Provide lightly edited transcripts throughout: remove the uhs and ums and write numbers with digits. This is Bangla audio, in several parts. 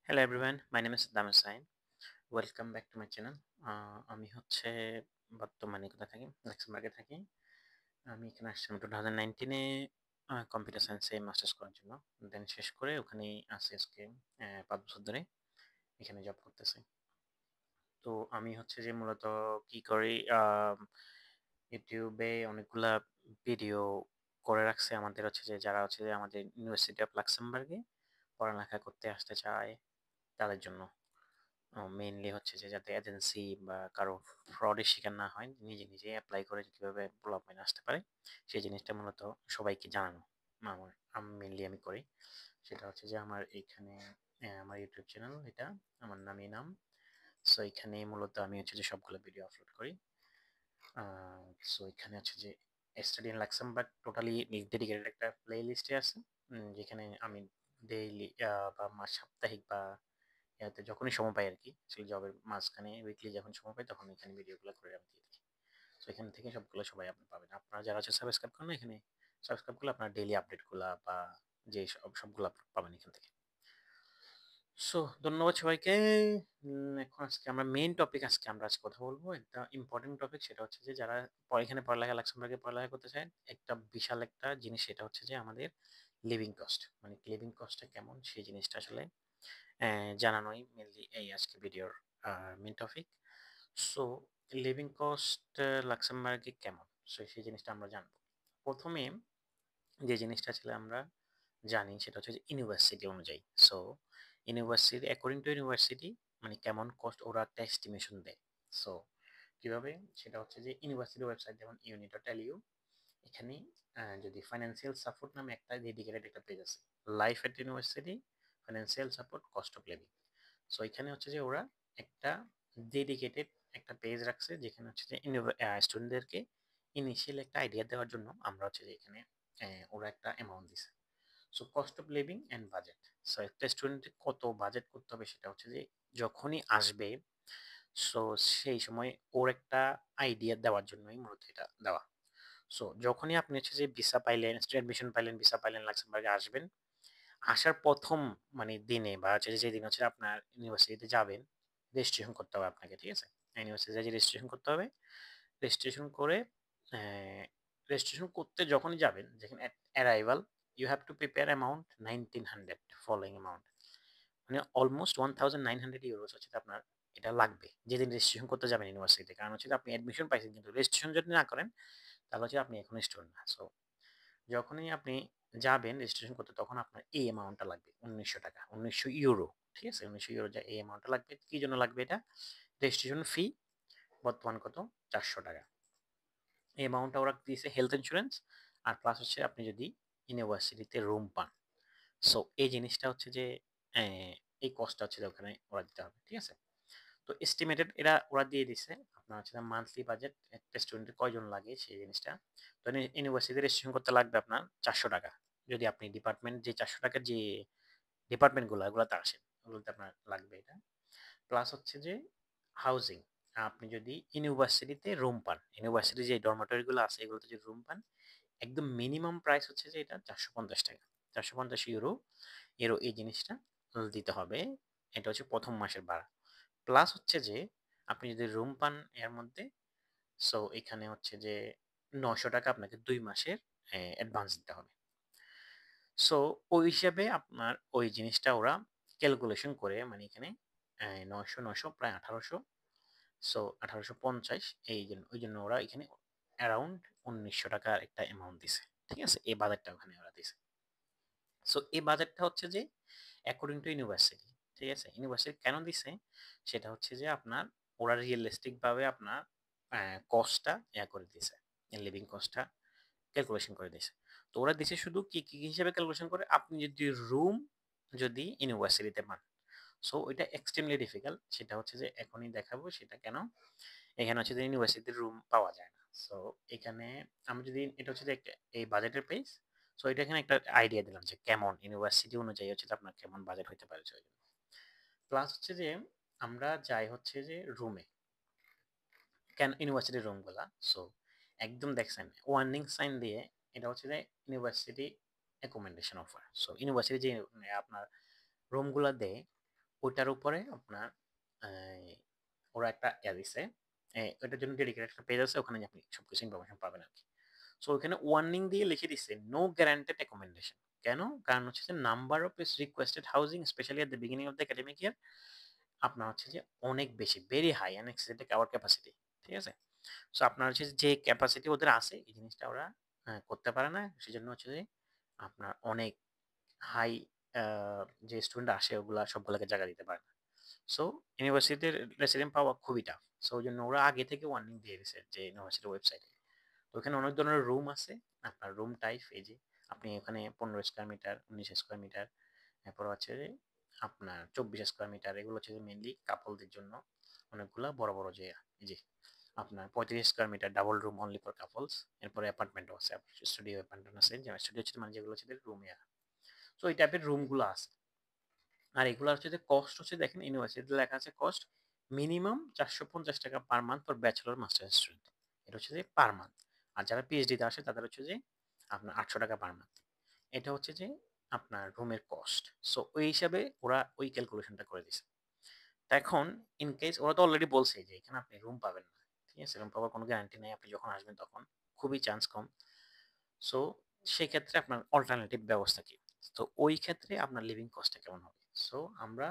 Hello everyone, my name is Saddam Hossain. Welcome back to my channel. আমি হচ্ছে বর্তমানে কোথায় থাকি? লাক্সেমবার্গে থাকি। আমি এখানে আসছিলাম 2019 এ কম্পিউটার সায়েন্সে মাস্টার্স করার জন্য। দেন শেষ করে ওখানেই আছি আজকে ৫ বছর ধরে এখানে জব করতেছি। তো আমি হচ্ছে যে মূলত কি করি, ইউটিউবে অনেকগুলা ভিডিও করে রাখছে আমাদের হচ্ছে যে যারা হচ্ছে যে আমাদের ইউনিভার্সিটি অফ লাক্সেমবার্গে পড়ালেখা করতে আসতে চায় তাদের জন্য। মেইনলি হচ্ছে যে যাতে এজেন্সি বা কারো ফ্রডের শিকার না হয়, নিজে নিজে অ্যাপ্লাই করে কিভাবে ডেভেলপমেন্ট আসতে পারে সেই জিনিসটা মূলত সবাইকে জানানো আমি মেইনলি করি। সেটা হচ্ছে যে আমার এইখানে আমার ইউটিউব চ্যানেল এটা, আমার নামই নাম। সো এখানে মূলত আমি হচ্ছে যে সবগুলো ভিডিও আপলোড করি। সো এখানে হচ্ছে যে study in Luxembourg totally dedicated একটা প্লে লিস্টে আছে, যেখানে আমি ডেইলি বা সাপ্তাহিক বা ইয়াতে যখনই সময় পাই আর কি, আসলে জবের মাঝখানে উইকলি যখন সময় পাই তখন এখানে ভিডিওগুলো করে আমি দিয়ে থাকি। তো এখান থেকে সবগুলো সবাই আপনি পাবেন। আপনারা যারা আছে সাবস্ক্রাইব করেন না, এখানে সাবস্ক্রাইব করলে আপনার ডেইলি আপডেটগুলা বা যে সবগুলো পাবেন এখান থেকে। সো ধন্যবাদ সবাইকে। এখন আজকে আমরা মেইন টপিক, আজকে আমরা আজকে কথা বলবো একটা ইম্পর্টেন্ট টপিক। সেটা হচ্ছে যে যারা এখানে পড়ালেখা লাক্সেমবার্গে পড়ালেখা করতে চায়, একটা বিশাল একটা জিনিস, সেটা হচ্ছে যে আমাদের লিভিং কস্ট, মানে লিভিং কস্টটা কেমন সেই জিনিসটা আসলে জানানোই মেনলি এই আজকে ভিডিওর main topic. So living cost লাক্সেমবার্গে কেমন, সো সেই জিনিসটা আমরা জানবো। প্রথমে যে জিনিসটা আসলে আমরা জানি সেটা হচ্ছে যে ইউনিভার্সিটি অনুযায়ী। So university according to university মানে কেমন কস্ট ওরা একটা এস্টিমেশন দেয়। সো কিভাবে, সেটা হচ্ছে যে ইউনিভার্সিটি ওয়েবসাইট যেমন ইউনি.এলইউ, এখানে যদি ফাইন্যান্সিয়াল সাপোর্ট নামে একটা ডেডিকেটেড একটা পেজ আছে, life at university financial support cost of living. So এখানে হচ্ছে যে ওরা একটা ডেডিকেটেড একটা পেজ রাখছে, যেখানে হচ্ছে যে স্টুডেন্টদেরকে ইনিশিয়াল একটা আইডিয়া দেওয়ার জন্য আমরা হচ্ছে যে এখানে ওরা একটা অ্যামাউন্ট দিছে। So cost of living and budget. So একটা স্টুডেন্টকে কত বাজেট করতে হবে সেটা হচ্ছে যে যখনই আসবে, সো সেই সময় ওর একটা আইডিয়া দেওয়ার জন্যই মূলত এটা দেওয়া। সো যখনই আপনি হচ্ছে যে ভিসা পাইলেন, অ্যাডমিশন পাইলেন, ভিসা পাইলেন, লাক্সেমবার্গে আসবেন, আসার প্রথম মানে দিনে বা হচ্ছে যে যেদিন হচ্ছে আপনার ইউনিভার্সিটিতে যাবেন, রেজিস্ট্রেশন করতে হবে আপনাকে, ঠিক আছে? ইউনিভার্সিটিতে যে রেজিস্ট্রেশন করতে হবে, রেজিস্ট্রেশন করে রেজিস্ট্রেশন করতে যখনই যাবেন, যেখানে arrival, you have to prepare amount 1900 following amount, মানে অলমোস্ট 1900 ইউরোস হচ্ছে আপনার এটা লাগবে যেদিন রেজিস্ট্রেশন করতে যাবেন ইউনিভার্সিটিতে। কারণ হচ্ছে আপনি অ্যাডমিশন পাইছেন কিন্তু রেজিস্ট্রেশন যদি না করেন তাহলে হচ্ছে আপনি এখন স্টুডেন্ট না। সো যখনই আপনি যাবেন রেজিস্ট্রেশন করতে তখন আপনার এই অ্যামাউন্টটা লাগবে 1900 টাকা, 1900 ইউরো, ঠিক আছে? 1900 ইউরো যা এই অ্যামাউন্টটা লাগবে। কি জন্য লাগবে এটা? রেজিস্ট্রেশন ফি বর্তমান কত? 400 টাকা। এই অ্যামাউন্টটা ওরা দিয়েছে হেলথ ইন্স্যুরেন্স, আর প্লাস হচ্ছে আপনি যদি ইউনিভার্সিটিতে রুম পান, সো এই জিনিসটা হচ্ছে যে আহ, এই কস্টটা হচ্ছে যে ওখানে ওরা দিতে হবে, ঠিক আছে? তো এস্টিমেটেড এরা ওরা দিয়ে দিছে আপনার হচ্ছে মান্থলি বাজেট একটা স্টুডেন্টের কয়জন লাগে সেই জিনিসটা। তো ইউনিভার্সিটি রেজিস্ট্রেশন করতে লাগবে আপনার 400 টাকা, যদি আপনি ডিপার্টমেন্ট যে 400 টাকার যে ডিপার্টমেন্টগুলো ওগুলোতে আসেন, ওগুলোতে আপনার লাগবে এটা। প্লাস হচ্ছে যে হাউজিং, আপনি যদি ইউনিভার্সিটিতে রুম পান, ইউনিভার্সিটি যে ডরমেটরিগুলো আছে এগুলোতে যদি রুম পান, একদম মিনিমাম প্রাইস হচ্ছে যে এটা 450 টাকা, 450 ইউরো। এই জিনিসটা দিতে হবে। এটা হচ্ছে প্রথম মাসের ভাড়া। প্লাস হচ্ছে যে আপনি যদি রুম পান এর মধ্যে, সো এখানে হচ্ছে যে 900 টাকা আপনাকে 2 মাসের অ্যাডভান্স দিতে হবে। সো ওই হিসাবে আপনার ওই জিনিসটা ওরা ক্যালকুলেশন করে, মানে এখানে 900 প্রায় 1800, সো 1850, ওই জন্য ওরা এখানে অ্যারাউন্ড 1900 টাকার একটা অ্যামাউন্ট দিছে, ঠিক আছে? এই বাজেটটা ওখানে ওরা দিছে। সো এই বাজেটটা হচ্ছে যে অ্যাকর্ডিং টু ইউনিভার্সিটি, ঠিক আছে? ইউনিভার্সিটি কেন দিছে সেটা হচ্ছে যে আপনার ওরা রিয়েলিস্টিক ভাবে আপনার কস্টটা করে দিয়েছে, লিভিং কস্টটা ক্যালকুলেশন করে দিয়েছে। তো ওরা দিছে শুধু কি কি হিসাবে ক্যালকুলেশন করে, আপনি যদি রুম যদি ইউনিভার্সিটিতে পান, সো ওইটা এক্সট্রিমলি ডিফিকাল্ট, সেটা হচ্ছে যে এখনই দেখাবো সেটা কেন। এখানে হচ্ছে যে ইউনিভার্সিটির রুম পাওয়া যায় না। সো এখানে আমি যদি এটা হচ্ছে যে একটা এই বাজেটের পেজ, সো এটা এখানে একটা আইডিয়া দিলাম যে কেমন ইউনিভার্সিটি অনুযায়ী হচ্ছে আপনার কেমন বাজেট হতে পারে। প্লাস হচ্ছে যে আমরা যাই হচ্ছে যে রুমে, কেন ইউনিভার্সিটির রুমগুলা, সো একদম দেখছেন ওয়ার্নিং সাইন দিয়ে, এটা হচ্ছে যে university accommodation offer. So university যে আপনার রুমগুলা দেয়, ওইটার উপরে আপনার ওরা একটা দিছে, ওইটার জন্য ডেডিকেটেড একটা পেজ আছে, ওখানে আপনি সবকিছু ইনফরমেশন পাবেন আর কি। সো ওখানে ওয়ার্নিং দিয়ে লিখে দিচ্ছে নো গ্যারান্টেড অ্যাকোমোডেশন। কেন? কারণ হচ্ছে যে number of is requested housing specially at the beginning of the academic year আপনার হচ্ছে যে অনেক বেশি, very high and exceeded our capacity. ঠিক আছে? সো আপনার হচ্ছে যে ক্যাপাসিটি ওদের আছে এই জিনিসটা ওরা করতে পারে না, সেজন্য হচ্ছে যে আপনার অনেক হাই যে স্টুডেন্ট আসে ওগুলা সবগুলোকে জায়গা দিতে পারে না। সো ইউনিভার্সিটির রেসিডেন্ট পাওয়া খুবই টাফ। সো ওই জন্য ওরা আগে থেকে ওয়ার্নিং দিয়ে দিছে যে ইউনিভার্সিটির ওয়েবসাইটে। তো ওখানে অনেক ধরনের রুম আছে। আপনার রুম টাইপ এই যে আপনি এখানে 15 স্কোয়ার মিটার, 19 স্কোয়ার মিটার, এরপর হচ্ছে যে আপনার 24 স্কোয়ার মিটার, এগুলো হচ্ছে মেনলি কাপলদের জন্য। অনেকগুলা বড় বড় যে এই যে আপনার 35 square meter double room only for couples. এরপরে অ্যাপার্টমেন্টও আছে, স্টুডিও অ্যাপার্টমেন্ট আছে, যে স্টুডিও হচ্ছে মানে যেগুলো হচ্ছে রুমে। সো এই টাইপের রুমগুলো আছে। আর এগুলো হচ্ছে যে কস্ট হচ্ছে দেখেন ইউনিভার্সিটিতে লেখা আছে কস্ট মিনিমাম 450 টাকা per month for bachelor master student. এটা হচ্ছে যে পার মান্থ। আর যারা পিএইচডিতে আসে তাদের হচ্ছে যে আপনার 800 টাকা পার মান্থ। এটা হচ্ছে যে আপনার রুমের কস্ট। সো ওই হিসাবে ওরা ওই ক্যালকুলেশনটা করে দিছে। তা এখন ইন কেস ওরা তো অলরেডি বলছে যে এখানে আপনি রুম পাবেন না। ঠিক আছে? রুম পাওয়ার কোনো গ্যারান্টি নেই। আপনি যখন আসবেন তখন খুবই চান্স কম। সো সেক্ষেত্রে আপনার অল্টারনেটিভ ব্যবস্থা কি? তো ওই ক্ষেত্রে আপনার লিভিং কস্টটা কেমন হবে? সো আমরা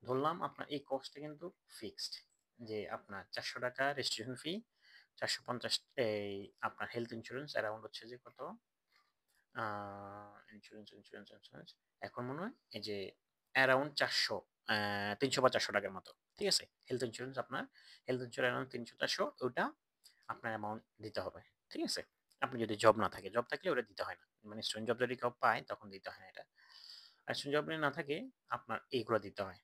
ধরলাম আপনার এই কস্টটা কিন্তু ফিক্সড, যে আপনার 400 টাকা রেজিস্ট্রেশন ফি, 450 এই আপনার হেলথ ইন্স্যুরেন্স অ্যারাউন্ড হচ্ছে যে কত ইন্স্যুরেন্স এখন মনে হয় এই যে অ্যারাউন্ড 300 বা 400 টাকার মতো। ঠিক আছে? হেলথ ইন্স্যুরেন্স আপনার, হেলথ ইন্স্যুরেন্স অ্যারাউন্ড 300-400, ওটা আপনার অ্যামাউন্ট দিতে হবে। ঠিক আছে? আপনি যদি জব না থাকে, জব থাকলে ওটা দিতে হয় না, মানে স্টুডেন্ট জব যদি কেউ পায় তখন দিতে হয় না এটা। আর স্টুডেন্ট জব না থাকে আপনার এইগুলো দিতে হয়।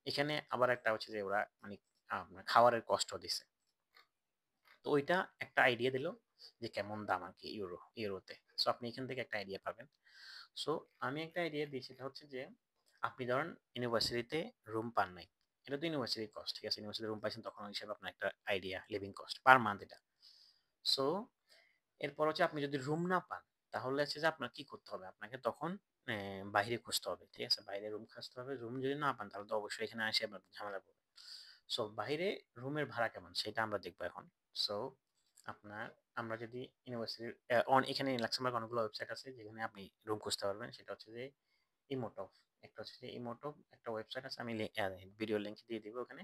এখানে আবার একটা হচ্ছে যে ওরা মানে আপনার খাবারের কষ্ট দিছে। তো ওইটা একটা আইডিয়া দিল যে কেমন দাম আর কি ইউরোতে। সো আপনি এখান থেকে একটা আইডিয়া পাবেন। সো আমি একটা আইডিয়া দিই, সেটা হচ্ছে যে আপনি ধরেন ইউনিভার্সিটিতে রুম পান নাই, এটা তো ইউনিভার্সিটির কস্ট। ঠিক আছে? ইউনিভার্সিটি রুম পাইছেন তখন ওই হিসেবে আপনার একটা idea living cost per month এটা। সো এরপর হচ্ছে আপনি যদি রুম না পান তাহলে হচ্ছে যে আপনার কি করতে হবে, আপনাকে তখন বাইরে খুঁজতে হবে। ঠিক আছে? বাইরে রুম খুঁজতে হবে। রুম যদি না পান তাহলে তো অবশ্যই এখানে এসে আপনার ঝামেলা পড়বে। সো বাইরে রুমের ভাড়া কেমন সেটা আমরা দেখবো এখন। সো আপনার আমরা যদি ইউনিভার্সিটির এখানে লাক্সামবার্গ অনেকগুলো ওয়েবসাইট আছে যেখানে আপনি রুম খুঁজতে পারবেন। সেটা হচ্ছে যে ইমোটপ, একটা হচ্ছে যে ইমোটপ একটা ওয়েবসাইট আছে, আমি ভিডিও লিংক দিয়ে দিব ওখানে।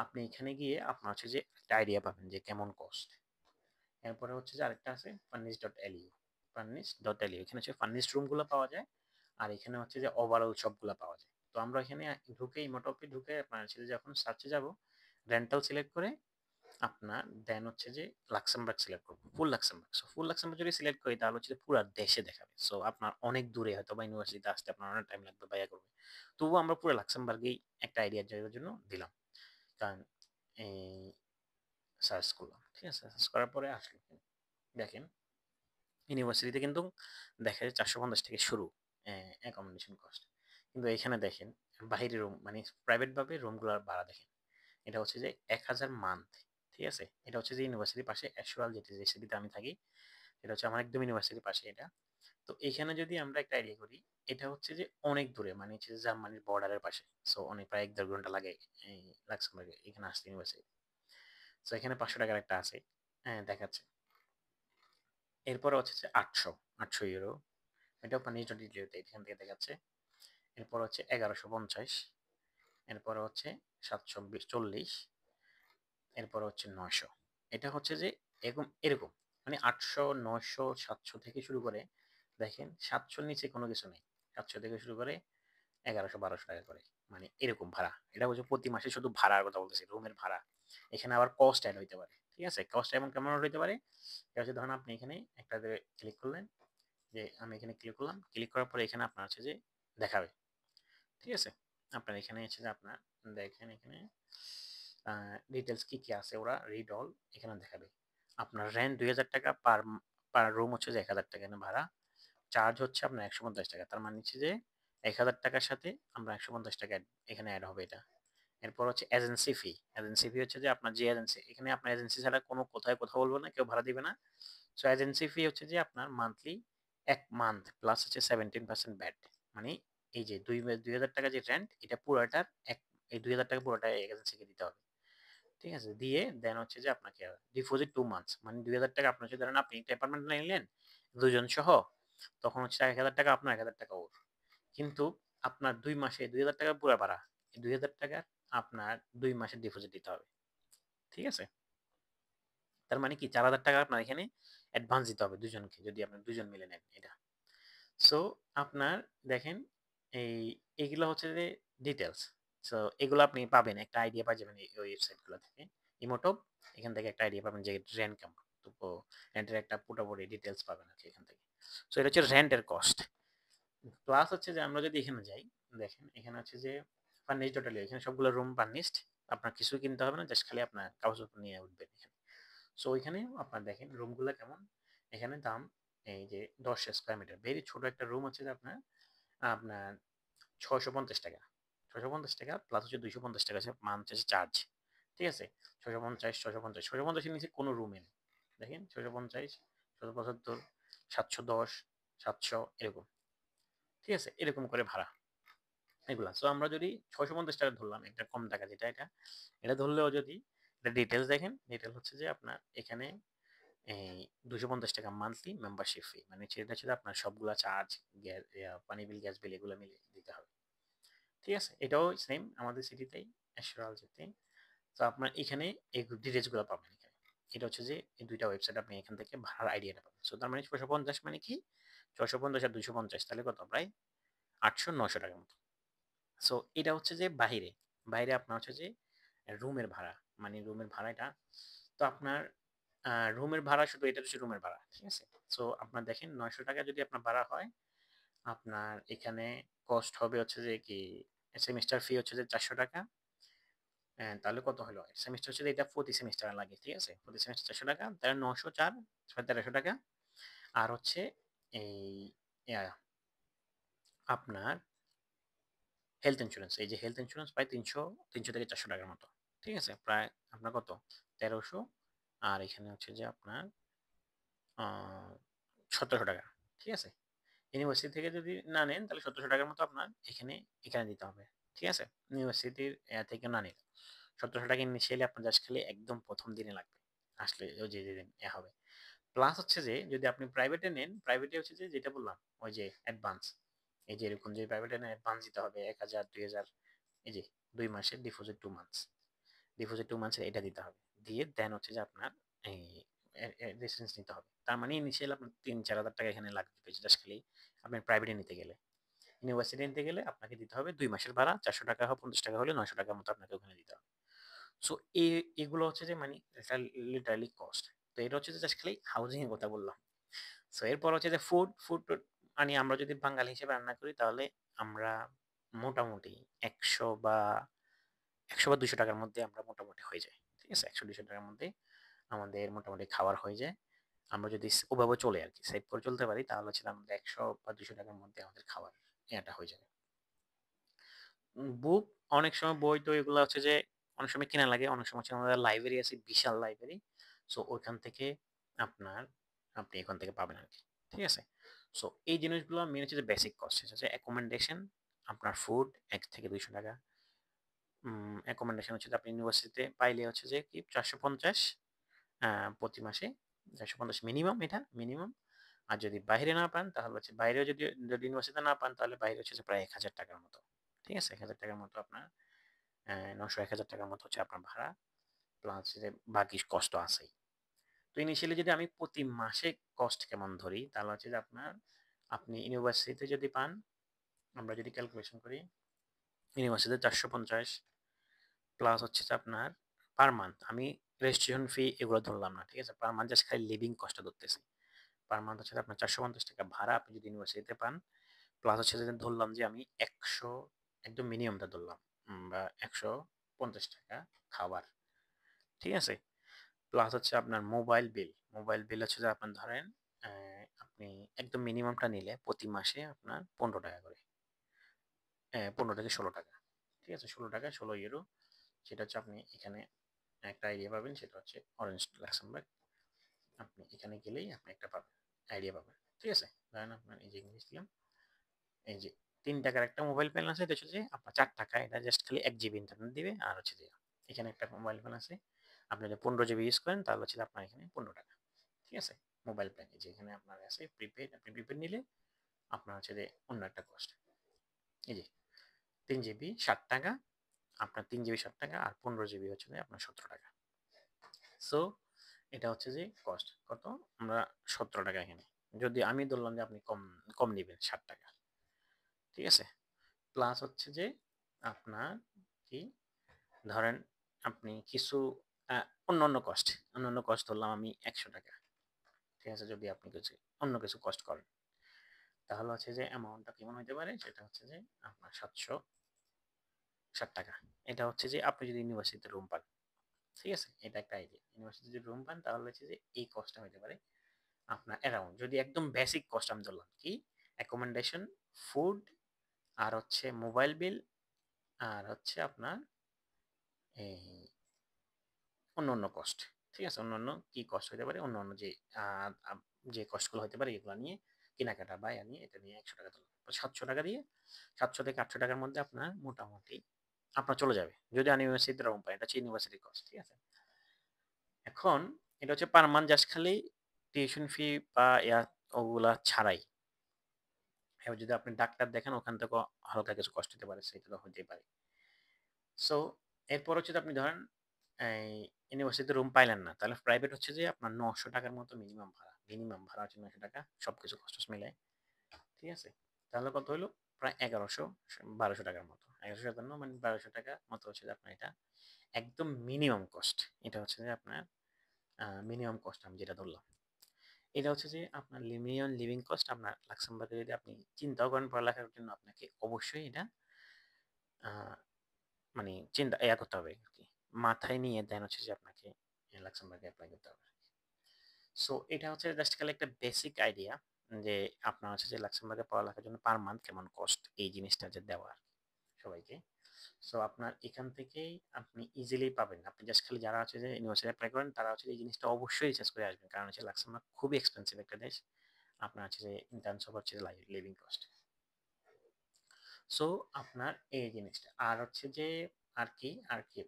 আপনি এখানে গিয়ে আপনার হচ্ছে যে একটা আইডিয়া পাবেন যে কেমন কস্ট। এরপরে হচ্ছে যে আরেকটা আছে ফার্নিশ.এলইউ, ফার্নিশ.এলইউ, এখানে হচ্ছে ফার্নিশ রুমগুলো পাওয়া যায়। আর এখানে হচ্ছে যে ওভারঅল সবগুলো পাওয়া যায়। তো আমরা এখানে ঢুকে ইমোটপে ঢুকে আপনার হচ্ছে যে যখন সার্চে যাব রেন্টাল সিলেক্ট করে আপনার দেন হচ্ছে যে লাক্সেমবার্গ সিলেক্ট করবো, ফুল লাক্সেমবার্গ। সো ফুল লাক্সেমবার্গ যদি সিলেক্ট করি তাহলে হচ্ছে পুরো দেশে দেখাবে। সো আপনার অনেক দূরে হয়তো বা ইউনিভার্সিটিতে আসতে আপনার অনেক টাইম লাগবে, বাইয়া করবে। তবুও আমরা পুরো লাক্সেমবার্গেই একটা আইডিয়া জায়গার জন্য দিলাম। কারণ এই সার্চ করলাম। ঠিক আছে? সার্চ করার পরে আসলো দেখেন ইউনিভার্সিটিতে কিন্তু দেখা যায় 450 থেকে শুরু অ্যাকোমোডেশন কস্ট। কিন্তু এখানে দেখেন বাইরে রুম মানে প্রাইভেট ভাবে রুমগুলোর ভাড়া দেখেন, এটা হচ্ছে যে 1000 মান্থ। ঠিক আছে? এটা হচ্ছে যে ইউনিভার্সিটির পাশে অ্যাশুরাল যেটি যে সিটিতে আমি থাকি, এটা হচ্ছে আমার একদম ইউনিভার্সিটির পাশে এটা। তো এখানে যদি আমরা একটা আইডিয়া করি, এটা হচ্ছে যে অনেক দূরে, মানে হচ্ছে যে জার্মানির বর্ডারের পাশে। সো অনেক প্রায় 1-1.5 ঘন্টা লাগে এই লাক্সেমবার্গে এখানে আসতে ইউনিভার্সিটি। সো এখানে 500 টাকার একটা আছে, হ্যাঁ দেখাচ্ছে। এরপরে হচ্ছে যে 800 ইউরো, এটাও পানি ডিলিভারিতে এখান থেকে দেখাচ্ছে। এরপর হচ্ছে 1150, এরপর হচ্ছে 740, এরপর হচ্ছে 900। এটা হচ্ছে যে এরকম এরকম মানে 800, 900, 700 থেকে শুরু করে দেখেন 700-র নিচে কোনো কিছু নেই। 700 থেকে শুরু করে 1100-1200 টাকা করে, মানে এরকম ভাড়া। এটা হচ্ছে প্রতি মাসে শুধু ভাড়ার কথা বলতেছি, রুমের ভাড়া। এখানে আবার কস্ট অ্যাড হইতে পারে। ঠিক আছে? কস্ট এমন কেমন হইতে পারে, এটা হচ্ছে ধরুন আপনি এখানে একটা ক্লিক করলেন, যে আমি এখানে ক্লিক করলাম, ক্লিক করার পরে এখানে আপনার হচ্ছে যে দেখাবে। ঠিক আছে? আপনার এখানে হচ্ছে যে আপনার দেখেন এখানে ডিটেলস কি কি আছে ওরা রিড অল এখানে দেখাবে। আপনার রেন্ট 2000 টাকা পার পার রুম হচ্ছে যে 1000 টাকা এখানে ভাড়া। চার্জ হচ্ছে আপনার 150 টাকা, তার মানে হচ্ছে যে 1000 টাকার সাথে আমরা 150 টাকা এখানে অ্যাড হবে এটা। এরপর হচ্ছে এজেন্সি ফি। এজেন্সি ফি হচ্ছে যে আপনার যে এজেন্সি, এখানে আপনার এজেন্সি ছাড়া কোনো কোথায় কথা বলবো না, কেউ ভাড়া দিবে না। সো এজেন্সি ফি হচ্ছে যে আপনার মান্থলি 1 মান্থ প্লাস হচ্ছে 17% ব্যাট, মানে এই যে 2000 টাকা যে রেন্ট, এটা পুরোটার এই 2000 টাকা পুরোটা এজেন্সিকে দিতে হবে। ঠিক আছে, দিয়ে দেন হচ্ছে যে আপনাকে ডিপোজিট 2 মান্থস, মানে 2000 টাকা আপনার, হচ্ছে ধরেন আপনি একটা অ্যাপার্টমেন্ট নিলেন দুজন সহ, তখন হচ্ছে 1000 টাকা আপনার, 1000 টাকা ওর। কিন্তু আপনার 2 মাসে 2000 টাকা পুরো ভাড়া, এই 2000 টাকা আপনার 2 মাসের ডিপোজিট দিতে হবে। ঠিক আছে, তার মানে কি 4000 টাকা আপনার এখানে অ্যাডভান্স দিতে হবে দুজনকে, যদি আপনি দুজন মিলে নেন এটা। সো আপনার দেখেন, এই এগুলো হচ্ছে যে ডিটেলস। সো এগুলো আপনি পাবেন, একটা আইডিয়া পাই যাবেন ওই ওয়েবসাইটগুলো থেকে। ইমোটপ, এখান থেকে একটা আইডিয়া পাবেন যে রেন্ট কেমন, তো রেন্টের একটা পুরোপুরি ডিটেলস পাবেন আর কি এখান থেকে। সো এটা হচ্ছে রেন্টের কস্ট। প্লাস হচ্ছে যে আমরা যদি এখানে যাই, দেখেন এখানে হচ্ছে যে ফার্নিশড টোটালি, এখানে সবগুলো রুম ফার্নিশড, আপনার কিছু কিনতে হবে না, জাস্ট খালি আপনার কাগজপত্র নিয়ে উঠবেন এখানে। সো ওইখানে আপনার দেখেন রুমগুলো কেমন। এখানে দাম এই যে 10 স্কোয়ার মিটার, ভেরি ছোট একটা রুম হচ্ছে যে আপনার আপনার 650 টাকা। 650 টাকা প্লাস হচ্ছে 250 টাকা আছে মান্থ হচ্ছে চার্জ। ঠিক আছে, 650 এর নিচে কোনো রুমে নেই। দেখেন 650, 675, 710, 700 এরকম। ঠিক আছে, এরকম করে ভাড়া এগুলা। সো আমরা যদি 650 টাকা ধরলাম, একটা কম টাকা যেটা, এটা এটা ধরলেও যদি এটা ডিটেলস দেখেন, ডিটেল হচ্ছে যে আপনার এখানে এই 250 টাকা মান্থলি মেম্বারশিপ ফি, মানে সেটা হচ্ছে আপনার সবগুলা চার্জ, গ্যাস, পানি বিল, গ্যাস বিল, এগুলো মিলে দিতে হবে। ঠিক আছে, এটাও সেম আমাদের সিটিতেই, অ্যাশরাল যেতে। তো আপনার এখানে এই ডিটেলসগুলো পাবেন এখানে। এটা হচ্ছে যে এই দুইটা ওয়েবসাইট, আপনি এখান থেকে ভাড়ার আইডিয়াটা পাবেন। সো তার মানে 650 মানে কি, 650 আর 250 তাহলে কত, প্রায় 800-900 টাকার মতো। সো এটা হচ্ছে যে বাইরে, বাইরে আপনার হচ্ছে যে রুমের ভাড়া, মানে রুমের ভাড়াটা। তো আপনার রুমের ভাড়া শুধু, এটা হচ্ছে রুমের ভাড়া। ঠিক আছে, সো আপনার দেখেন 900 টাকা যদি আপনার ভাড়া হয়, আপনার এখানে কস্ট হবে হচ্ছে যে কি, সেমিস্টার ফি হচ্ছে যে 400 টাকা। তাহলে কত হলো, সেমিস্টার হচ্ছে যে এটা প্রতি সেমিস্টার লাগে। ঠিক আছে, প্রতি সেমিস্টার 400 টাকা, তাহলে 904, 1300 টাকা। আর হচ্ছে এই আপনার হেলথ ইন্স্যুরেন্স, এই যে হেলথ ইন্স্যুরেন্স প্রায় 300 থেকে 400 টাকার মতো। ঠিক আছে, প্রায় আপনার কত, 1300। আর এখানে হচ্ছে যে আপনার 1700 টাকা। ঠিক আছে, ইউনিভার্সিটি থেকে যদি না নেন তাহলে 1700 টাকার মতো আপনার এখানে এখানে দিতে হবে। ঠিক আছে, ইউনিভার্সিটির থেকে না নিলে 1700 টাকা ইনিশিয়ালি আপনার জাস্ট খালি একদম প্রথম দিনে লাগবে, আসলে ওই যে যেদিন হবে। প্লাস হচ্ছে যে যদি আপনি প্রাইভেটে নেন, প্রাইভেটে হচ্ছে যে যেটা বললাম ওই যে অ্যাডভান্স, এই যে এরকম যে প্রাইভেটে নেন অ্যাডভান্স দিতে হবে 1000, 2000, এই যে 2 মাসের ডিপোজিট, 2 মান্থস ডিপোজিট, 2 মান্থসের এটা দিতে হবে। দিয়ে দেন হচ্ছে যে আপনার এই রেসিডেন্স নিতে হবে। তার মানে ইনিশিয়াল আপনার 3-4 হাজার টাকা এখানে লাগবে জাস্ট খালি আপনি প্রাইভেটে নিতে গেলে। ইউনিভার্সিটি নিতে গেলে আপনাকে দিতে হবে 2 মাসের ভাড়া, 400 টাকা হোক 50 টাকা হলে 900 টাকার মতো আপনাকে ওখানে দিতে হবে। সো এগুলো হচ্ছে যে মানে লিটারালি কস্ট। তো এটা হচ্ছে যে জাস্ট খালি হাউজিং এর কথা বললাম। সো এরপর হচ্ছে যে ফুড মানে আমরা যদি বাঙালি হিসেবে রান্না করি তাহলে আমরা মোটামুটি 100 বা 200 টাকার মধ্যে আমরা মোটামুটি হয়ে যায়। ঠিক আছে, 100-200 টাকার মধ্যে আমাদের মোটামুটি খাবার হয়ে যায়। আমরা যদি ওভাবে চলে আর কি সেভ করে চলতে পারি, তাহলে হচ্ছে আমাদের 100 বা 200 টাকার মধ্যে আমাদের খাবার এটা হয়ে যাবে। বুক, অনেক সময় বই তো এগুলো হচ্ছে যে অনেক সময় কেনা লাগে, অনেক সময় হচ্ছে আমাদের লাইব্রেরি আছে, বিশাল লাইব্রেরি। সো ওইখান থেকে আপনার আপনি এখান থেকে পাবেন আর কি। ঠিক আছে, সো এই জিনিসগুলো মেন হচ্ছে যে বেসিক কস্ট হচ্ছে অ্যাকোমোডেশন, আপনার ফুড 1 থেকে 200 টাকা। অ্যাকোমোডেশন হচ্ছে যে আপনি ইউনিভার্সিটিতে পাইলে হচ্ছে যে কি 450 প্রতি মাসে, 450 মিনিমাম, এটা মিনিমাম। আর যদি বাইরে না পান তাহলে হচ্ছে বাইরেও, যদি যদি ইউনিভার্সিটিতে না পান তাহলে বাইরে হচ্ছে যে প্রায় 1000 টাকার মতো। ঠিক আছে, 1000 টাকার মতো আপনার 900-1000 টাকার মতো হচ্ছে আপনার ভাড়া, প্লাস যে বাকি কষ্ট আছেই। তো ইনিশিয়ালি যদি আমি প্রতি মাসে কস্ট কেমন ধরি, তাহলে হচ্ছে যে আপনার, আপনি ইউনিভার্সিটিতে যদি পান, আমরা যদি ক্যালকুলেশন করি, ইউনিভার্সিটিতে 450 প্লাস হচ্ছে যে আপনার পার মান্থ, আমি রেজিস্ট্রেশন ফি এগুলো ধরলাম না। ঠিক আছে, পার মান্থ জাস্ট খালি লিভিং কস্টটা ধরতেছি। পার মান্থ হচ্ছে আপনার 450 টাকা ভাড়া আপনি যদি ইউনিভার্সিটিতে পান, প্লাস হচ্ছে যে ধরলাম যে আমি 100, একদম মিনিমামটা ধরলাম, বা 150 টাকা খাবার। ঠিক আছে, প্লাস হচ্ছে আপনার মোবাইল বিল, মোবাইল বিল হচ্ছে যে আপনার ধরেন আপনি একদম মিনিমামটা নিলে প্রতি মাসে আপনার 15 টাকা করে, 15 থেকে 16 টাকা। ঠিক আছে, 16 টাকা, 16 ইউরো। সেটা হচ্ছে আপনি এখানে একটা আইডিয়া পাবেন, সেটা হচ্ছে অরেঞ্জ লাক্সামবার্গ। আপনি এখানে গেলেই আপনি একটা পাবেন, আইডিয়া পাবেন। ঠিক আছে, ধরেন আপনার এই যে ইংলিশ দিলাম, এই যে 3 টাকার একটা মোবাইল প্ল্যান আছে, এটা হচ্ছে যে আপনার 4 টাকা, এটা জাস্ট খালি 1 জিবি ইন্টারনেট দিবে। আর হচ্ছে যে এখানে একটা মোবাইল প্ল্যান আছে, আপনি যদি 15 জিবি ইউজ করেন তাহলে হচ্ছে আপনার এখানে 15 টাকা। ঠিক আছে, মোবাইল প্ল্যান যে এখানে আপনার আছে প্রিপেড, আপনি প্রিপেড নিলে আপনার হচ্ছে যে অন্য একটা কস্ট। এই যে 3 জিবি 60 টাকা, আপনার 3 জিবি 60 টাকা, আর 15 জিবি হচ্ছে যে আপনার 17 টাকা। সো এটা হচ্ছে যে কস্ট কত, আমরা 17 টাকা এখানে, যদি আমি ধরলাম যে আপনি কম কম নেবেন 60 টাকা। ঠিক আছে, প্লাস হচ্ছে যে আপনার কি, ধরেন আপনি কিছু অন্যান্য কস্ট, অন্যান্য কস্ট ধরলাম আমি 100 টাকা। ঠিক আছে, যদি আপনি কিছু অন্য কিছু কস্ট করেন তাহলে হচ্ছে যে অ্যামাউন্টটা কেমন হতে পারে, সেটা হচ্ছে যে আপনার 760 টাকা। এটা হচ্ছে যে আপনি যদি ইউনিভার্সিটিতে রুম পান। ঠিক আছে, এটা একটা আইডিয়া, ইউনিভার্সিটিতে যদি রুম পান তাহলে হচ্ছে যে এই কস্টটা হতে পারে আপনার অ্যারাউন্ড, যদি একদম বেসিক কস্ট আমি ধরলাম কি, অ্যাকোমোডেশন, ফুড, আর হচ্ছে মোবাইল বিল, আর হচ্ছে আপনার এই অন্যান্য কস্ট। ঠিক আছে, অন্যান্য কি কস্ট হতে পারে, অন্যান্য যে যে কস্টগুলো হতে পারে এগুলো নিয়ে, কেনাকাটা বা নিয়ে, এটা নিয়ে 100 টাকা ধরলাম, 700 টাকা দিয়ে 700 থেকে 800 টাকার মধ্যে আপনার মোটামুটি আপনার চলে যাবে, যদি ইউনিভার্সিটিতে রুম পায়। এটা হচ্ছে ইউনিভার্সিটি কস্ট। ঠিক আছে, এখন এটা হচ্ছে পার মান্থ জাস্ট খালি টিউশন ফি বা ওগুলা ছাড়াই। এবার যদি আপনি ডাক্তার দেখেন ওখান থেকে হালকা কিছু কষ্ট হতে পারে, সেটা তো হতেই পারে। সো এরপর হচ্ছে আপনি ধরেন এই ইউনিভার্সিটিতে রুম পাইলেন না, তাহলে প্রাইভেট হচ্ছে যে আপনার 900 টাকার মতো মিনিমাম ভাড়া, মিনিমাম ভাড়া হচ্ছে 900 টাকা সবকিছু কষ্ট মিলায়। ঠিক আছে, তাহলে কত হলো, প্রায় 1100 1200 টাকার মতো, 1157 মানে 1200 টাকা মতো হচ্ছে যে আপনার এটা একদম মিনিমাম কস্ট। এটা হচ্ছে যে আপনার মিনিমাম কস্ট আমি যেটা ধরলাম, এটা হচ্ছে যে আপনার মিনিমাম লিভিং কস্ট আপনার লাক্সেমবার্গে। যদি আপনি চিন্তাও করেন পড়ালেখার জন্য, আপনাকে অবশ্যই এটা আহ, মানে চিন্তা করতে হবে আর কি, মাথায় নিয়ে দেন হচ্ছে যে আপনাকে লাক্সেমবার্গে অ্যাপ্লাই করতে হবে। সো এটা হচ্ছে জাস্ট খালি একটা বেসিক আইডিয়া যে আপনার হচ্ছে যে লাক্সেমবার্গে পড়ালেখার জন্য পার মান্থ কেমন কস্ট, এই জিনিসটা যে দেওয়া সবাইকে। সো আপনার এখান থেকেই আপনি ইজিলি পাবেন, আপনি জাস্ট খালি যারা হচ্ছে যে ইউনিভার্সিটি অ্যাপ্লাই করেন তারা হচ্ছে এই জিনিসটা অবশ্যই রিসার্চ করে আসবেন, কারণ হচ্ছে লাক্সেমবার্গ খুবই এক্সপেন্সিভ একটা দেশ আপনার হচ্ছে যে ইন টার্মস অফ হচ্ছে লিভিং কস্ট। সো আপনার এই জিনিসটা আর হচ্ছে যে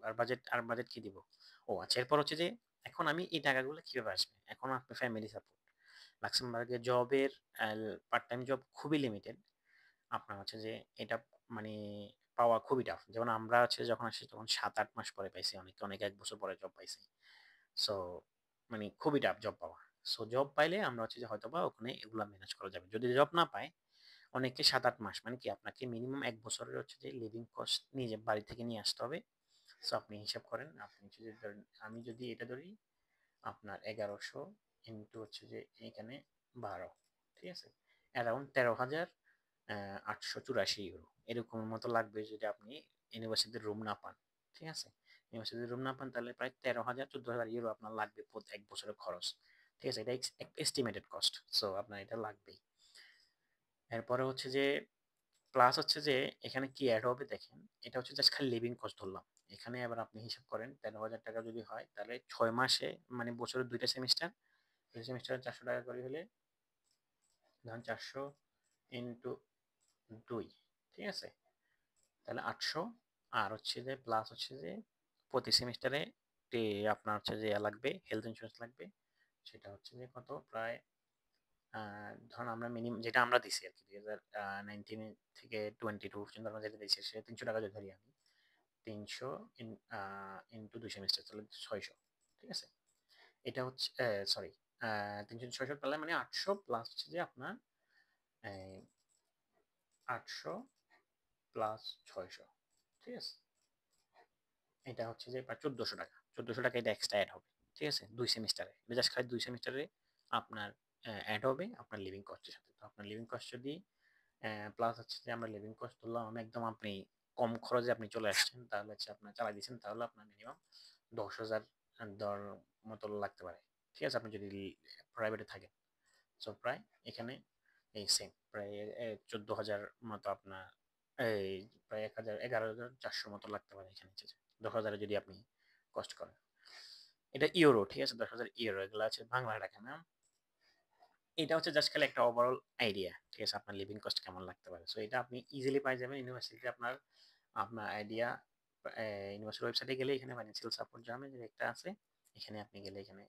আর বাজেট কি দিব। ও আচ্ছা, এরপর হচ্ছে যে এখন আমি এই টাকাগুলো কিভাবে আসবে, এখন আপনার ফ্যামিলি সাপোর্ট, লাক্সেমবার্গে জবের পার্ট টাইম জব খুবই লিমিটেড। আপনার হচ্ছে যে এটা মানে পাওয়া খুবই টাফ, যেমন আমরা হচ্ছে যখন আসি তখন 7-8 মাস পরে পাইছি, অনেকে অনেকে 1 বছর পরে জব পাইছি। সো মানে খুবই টাফ জব পাওয়া। সো জব পাইলে আমরা হচ্ছে যে হয়তো বা ওখানে এগুলা ম্যানেজ করা যাবে, যদি জব না পায় অনেকে 7-8 মাস, মানে কি আপনাকে মিনিমাম 1 বছরের হচ্ছে যে লিভিং কস্ট নিজে বাড়ি থেকে নিয়ে আসতে হবে। সো আপনি হিসাব করেন, আপনি হচ্ছে যে ধরেন আমি যদি এটা ধরি আপনার 1100 ইন্টু হচ্ছে যে এখানে 12, ঠিক আছে, অ্যারাউন্ড 13,884 ইউরো এরকম মতো লাগবে যদি আপনি ইউনিভার্সিটির রুম না পান। ঠিক আছে, ইউনিভার্সিটির রুম না পান তাহলে প্রায় 13,000 14,000 ইউরো আপনার লাগবে প্রতি 1 বছরের খরচ। ঠিক আছে, এটা এস্টিমেটেড কস্ট, সো আপনার এটা লাগবেই। এরপরে হচ্ছে যে প্লাস হচ্ছে যে এখানে কি অ্যাড হবে দেখেন, এটা হচ্ছে জাস্ট খালি লিভিং কস্ট ধরলাম। এখানে আবার আপনি হিসাব করেন 13,000 টাকা যদি হয় তাহলে 6 মাসে মানে বছরের 2টা সেমিস্টার, 2 সেমিস্টারে 400 টাকা করে হলে ধরেন 400 ইন্টু 2, ঠিক আছে, তাহলে 800। আর হচ্ছে যে প্লাস হচ্ছে যে প্রতি সেমিস্টারে আপনার হচ্ছে যে লাগবে হেলথ ইন্স্যুরেন্স লাগবে, সেটা হচ্ছে যে কত প্রায় ধরুন আমরা মিনিমাম যেটা আমরা দিছি আর কি 2019 থেকে 22 পর্যন্ত আমরা যেটা দিচ্ছি সেটা 300 টাকা যদি ধরি আমি, 300 ইন্টু 2 সেমিস্টার তাহলে 600। ঠিক আছে, এটা হচ্ছে সরি 300 600 তাহলে মানে 800 প্লাস হচ্ছে যে আপনার 800 প্লাস 600। ঠিক আছে, এটা হচ্ছে যে প্রায় 1400 টাকা, 1400 টাকা এটা এক্সট্রা অ্যাড হবে। ঠিক আছে, 2 সেমিস্টারে, এটা জাস্ট খালি 2 সেমিস্টারে আপনার অ্যাড হবে আপনার লিভিং কস্টের সাথে। তো আপনার লিভিং কস্ট যদি প্লাস হচ্ছে যে আমরা লিভিং কস্ট ধরলাম আমি একদম আপনি কম খরচে আপনি চলে আসছেন, তাহলে হচ্ছে আপনার চালাই দিচ্ছেন, তাহলে আপনার মিনিমাম 10,000 দর মতো লাগতে পারে। ঠিক আছে, আপনি যদি প্রাইভেটে থাকেন। সো প্রায় এখানে এই সেম প্রায় 14,000 মতো আপনার এই প্রায় 1,000 11,400 মতো লাগতে পারে এখানে, 10,000 যদি আপনি কষ্ট করেন। এটা ইউরো, ঠিক আছে, 10,000 ইউরো, এগুলো আছে বাংলা টাকা না। এটা হচ্ছে জাস্ট খালি একটা ওভারঅল আইডিয়া, ঠিক আছে? আপনার লিভিং কস্ট কেমন লাগতে পারে। সো এটা আপনি ইজিলি পাই যাবেন ইউনিভার্সিটিতে আপনার আপনার আইডিয়া ইউনিভার্সিটি ওয়েবসাইটে গেলে এখানে ফাইন্যান্সিয়াল সাপোর্ট জানাবে যে একটা আছে। এখানে আপনি গেলে এখানে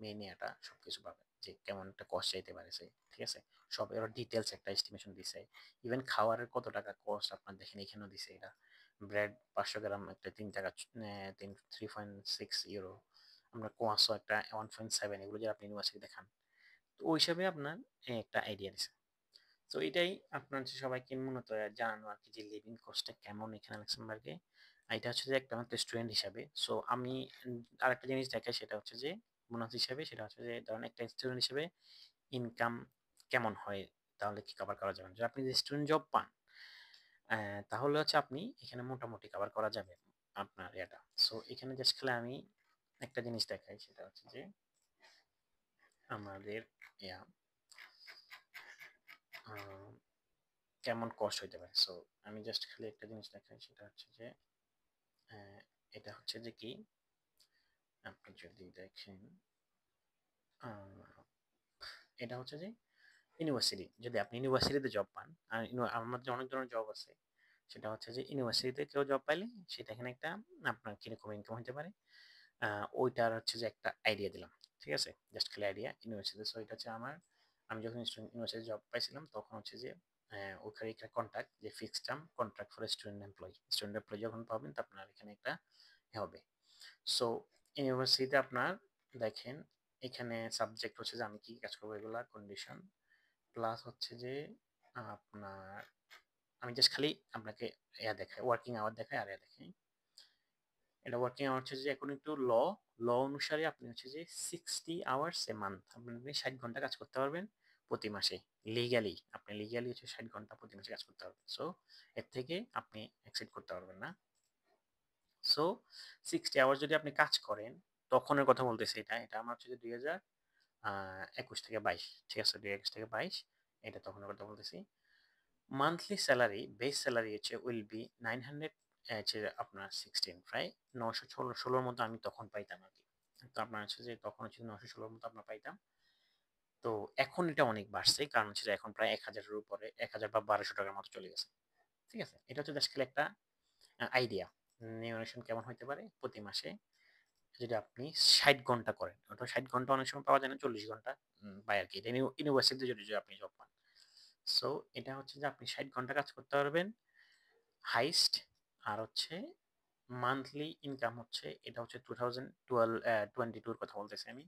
মেইন এটা সবকিছু পাবেন যে কেমন একটা কস্ট চাইতে পারে সে, ঠিক আছে? সব এর ডিটেইলস একটা এস্টিমেশন দিছে। ইভেন খাওয়ারের কত টাকা কস্ট আপনার দেখেন এখানেও দিছে এটা। ব্রেড ৫০০ গ্রাম একটা ৩ টাকা 3.6 ইউরো। আমরা কোয়াসো একটা 1.7 এগুলো যদি আপনি ইউনিভার্সিটিতে খান। তো ওই হিসাবে আপনার একটা আইডিয়া দিছে। তো এটাই আপনার যে সবাইকে মূলত জানানো আর কি যে লিভিং কস্টটা কেমন এখানে লাক্সেমবার্গে। আর এটা হচ্ছে যে একটা মাত্র স্টুডেন্ট হিসাবে। সো আমি আরেকটা জিনিস দেখাই সেটা হচ্ছে যে বোনাস হিসাবে সেটা হচ্ছে যে ধরেন একটা স্টুডেন্ট হিসেবে ইনকাম কেমন হয় তাহলে কি কভার করা যাবে? যদি আপনি যে স্টুডেন্ট জব পান তাহলে হচ্ছে আপনি এখানে মোটামুটি কভার করা যাবে আপনার এটা। সো এখানে জাস্ট খালি আমি একটা জিনিস দেখাই সেটা হচ্ছে যে আমাদের ইয়া আহ, কেমন কস্ট হইতে পারে। সো আমি জাস্ট খালি একটা জিনিস দেখাই সেটা হচ্ছে যে আহ, এটা হচ্ছে যে কি আপনি যদি দেখেন আহ, এটা হচ্ছে যে ইউনিভার্সিটি, যদি আপনি ইউনিভার্সিটিতে জব পান আর আমাদের অনেক ধরনের জব আছে, সেটা হচ্ছে যে ইউনিভার্সিটিতে কেউ জব পাইলে সেটা এখানে একটা আপনার কিরকম ইনকাম হতে পারে ওইটার হচ্ছে যে একটা আইডিয়া দিলাম, ঠিক আছে? জাস্ট খালি আইডিয়া ইউনিভার্সিটি। সো এটা হচ্ছে আমার, আমি যখন স্টুডেন্ট ইউনিভার্সিটি জব পাইছিলাম তখন হচ্ছে যে ওখানে একটা কন্ট্রাক্ট যে fixed term contract for student employee যখন পাবেন তো আপনার এখানে একটা হবে। সো ইউনিভার্সিটিতে আপনার দেখেন এখানে সাবজেক্ট হচ্ছে যে আমি কি কাজ করবো এগুলা কন্ডিশন প্লাস হচ্ছে যে আপনার আমি জাস্ট খালি আপনাকে ইয়া দেখাই ওয়ার্কিং আওয়ার দেখাই আর ইয়া দেখাই। এটা ওয়ার্কিং আওয়ার হচ্ছে যে এখন একটু ল অনুসারে আপনি হচ্ছে যে 60 আওয়ার্স এ মান্থ আপনি 60 ঘন্টা কাজ করতে পারবেন প্রতি মাসে। লিগ্যালি হচ্ছে 60 ঘন্টা প্রতি মাসে কাজ করতে পারবেন। সো এর থেকে আপনি এক্সিড করতে পারবেন না। সো 60 আওয়ার্স যদি আপনি কাজ করেন তখনের কথা বলতেছি, এটা আমার হচ্ছে যে 2021 থেকে 22, ঠিক আছে? 2021 থেকে 22 এটা তখনের কথা বলতেছি। মান্থলি স্যালারি বেস স্যালারি হচ্ছে উইল বি 900 হচ্ছে আপনার 16 প্রায় 916 মতো আমি তখন পাইতাম আর কি। তো আপনার হচ্ছে যে তখন হচ্ছে 916 মতো আপনার পাইতাম। তো এখন এটা অনেক বাড়ছে কারণ হচ্ছে যে এখন প্রায় 1000-এর উপরে 1000 বা 1200 টাকার মতো চলে গেছে, ঠিক আছে? এটা হচ্ছে জাস্ট একটা আইডিয়া নিউমারেশন কেমন হইতে পারে প্রতি মাসে যদি আপনি 60 ঘন্টা করেন, অথবা 60 ঘন্টা অনেক সময় পাওয়া যায় না, 40 ঘন্টা পায় আর কি। এটা ইউনিভার্সিটিতে যদি যদি আপনি জব পান। সো এটা হচ্ছে যে আপনি 60 ঘন্টা কাজ করতে পারবেন হাইস্ট। আর হচ্ছে মান্থলি ইনকাম হচ্ছে এটা হচ্ছে 2022 এর কথা বলতেছি আমি,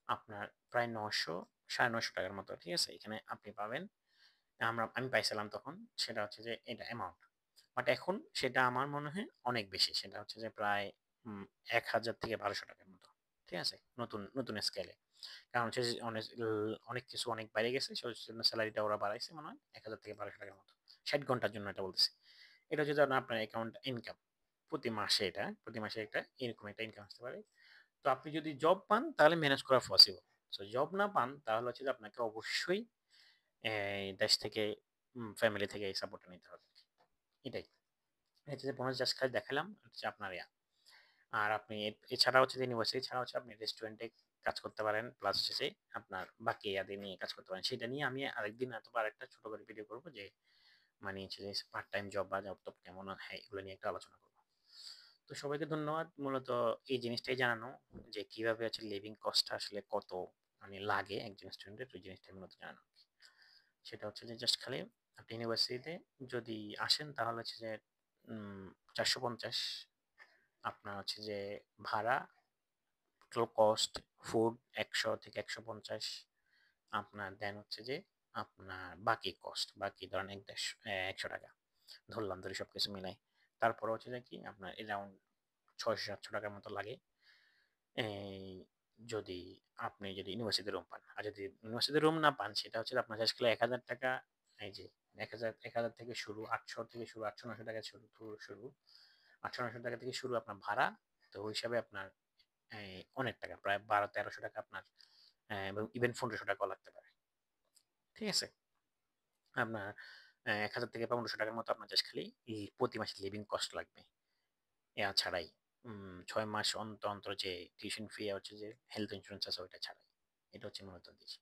আপনার প্রায় 900 সাড়ে 900 টাকার মতো, ঠিক আছে? এখানে আপনি পাবেন। আমি পাইছিলাম তখন, সেটা হচ্ছে যে এটা অ্যামাউন্ট। বাট এখন সেটা আমার মনে হয় অনেক বেশি, সেটা হচ্ছে যে প্রায় 1000 থেকে 1200 টাকার মতো, ঠিক আছে? নতুন নতুন স্কেলে। কারণ হচ্ছে যে অনেক কিছু অনেক বাইরে গেছে সেজন্য স্যালারিটা ওরা বাড়াইছে মনে হয় 1000 থেকে 1200 টাকার মতো 60 ঘন্টার জন্য এটা বলতেছি। এটা হচ্ছে ধরেন আপনার অ্যাকাউন্ট ইনকাম প্রতি মাসে, এটা প্রতি মাসে একটা এরকম একটা ইনকাম আসতে পারে। তো আপনি যদি জব পান তাহলে ম্যানেজ করা পসিবল। সো জব না পান তাহলে হচ্ছে যে আপনাকে অবশ্যই দেশ থেকে ফ্যামিলি থেকে এই সাপোর্টটা নিতে হবে। এটাই হচ্ছে যে বোনাস জাস্ট খালি দেখালাম হচ্ছে আপনার ইয়া। আর আপনি এছাড়া হচ্ছে যে ইউনিভার্সিটি ছাড়া হচ্ছে আপনি রেস্টুরেন্টে কাজ করতে পারেন প্লাস হচ্ছে যে আপনার বাকি ইয়াদের নিয়ে কাজ করতে পারেন। সেটা নিয়ে আমি আরেকদিন অথবা আরেকটা ছোট করে ভিডিও করবো যে মানে হচ্ছে যে পার্ট টাইম জব বা জব টব কেমন হয় এগুলো নিয়ে একটা আলোচনা করবো। তো সবাইকে ধন্যবাদ মূলত এই জিনিসটাই জানানো যে কিভাবে হচ্ছে লিভিং কস্টটা আসলে কত মানে লাগে একজন স্টুডেন্টের, ওই জিনিসটাই মূলত জানানো। সেটা হচ্ছে যে জাস্ট খালি আপনি ইউনিভার্সিটিতে যদি আসেন তাহলে হচ্ছে যে 450 আপনার হচ্ছে যে ভাড়া কস্ট, ফুড 100 থেকে 150 আপনার দেন হচ্ছে যে আপনার বাকি কস্ট বাকি ধরেন 150 টাকা ধরলাম, ধরে সব কিছু মিলাই। তারপরে হচ্ছে যে কি আপনার অ্যারাউন্ড 600-700 টাকার মতো লাগে এই যদি আপনি যদি ইউনিভার্সিটি রুম পান। আর যদি ইউনিভার্সিটি রুম না পান সেটা হচ্ছে আপনার জাস্ট খালি 1000 টাকা। এই যে 1000 থেকে শুরু, 800 থেকে শুরু, 800-900 টাকা শুরু 800-900 টাকা থেকে শুরু আপনার ভাড়া। তো ওই হিসাবে আপনার অনেক টাকা প্রায় 1200-1300 টাকা আপনার এবং ইভেন 1500 টাকাও লাগতে পারে, ঠিক আছে? আপনার 1000 থেকে 1500 টাকার মতো আপনার জাস্ট খালি প্রতি মাসে লিভিং কস্ট লাগবে। ছাড়াই 6 মাস অন্তর অন্তর যে টিউশন ফি হচ্ছে যে হেলথ ইন্স্যুরেন্স আছে ওইটা ছাড়াই। এটা হচ্ছে মূলত দিস।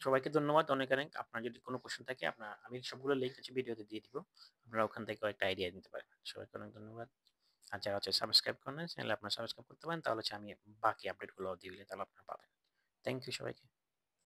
সবাইকে ধন্যবাদ অনেক। আপনার যদি কোনো কোয়েশ্চেন থাকে আমি সবগুলো লিংক হচ্ছে ভিডিওতে দিয়ে দিব। আপনারা ওখান থেকে কয়েকটা আইডিয়া নিতে পারেন। সবাইকে অনেক ধন্যবাদ। আর যারা হচ্ছে সাবস্ক্রাইব করেন নাই চ্যানেলে আপনারা সাবস্ক্রাইব করতে পারেন। তাহলে হচ্ছে আমি বাকি আপডেট গুলো দিলে তাহলে আপনারা পাবেন। থ্যাংক ইউ সবাইকে।